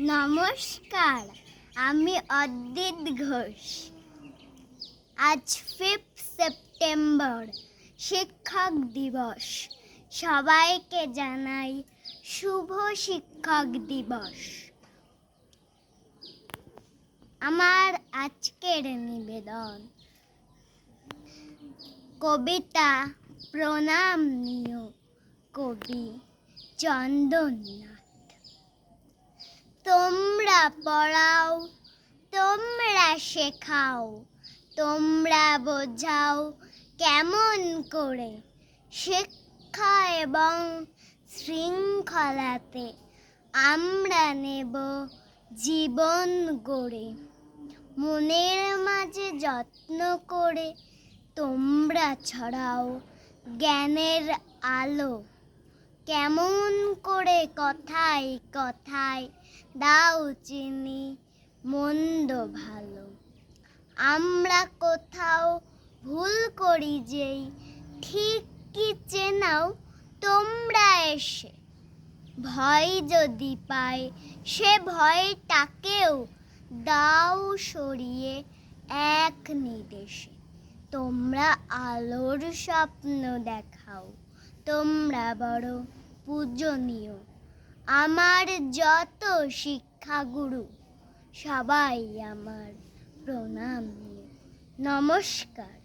নমস্কার, আমি অদ্রিত ঘোষ। আজ 5 সেপ্টেম্বর শিক্ষক দিবস। সবাইকে জানাই শুভ শিক্ষক দিবস। আমার আজকের নিবেদন কবিতা প্রণাম নিও কবি চন্দননাথ। তোমরা পড়াও, তোমরা শেখাও, তোমরা বোঝাও কেমন করে। শিক্ষা এবং শৃঙ্খলাতে আমরা নেব জীবন গড়ে। মনের মাঝে যত্ন করে তোমরা ছড়াও জ্ঞানের আলো। কেমন করে কথায় কথায় দাও চিনি মন্দ ভালো। আমরা কোথাও ভুল করি যেই ঠিক কি চেনাও তোমরা এসে। ভয় যদি পায় সে ভয়টাকেও দাও সরিয়ে এক নিদেশে। তোমরা আলোর স্বপ্ন দেখাও, তোমরা বড় পূজনীয়। আমার যত শিক্ষাগুরু সবাই আমার প্রণাম নিও। নমস্কার।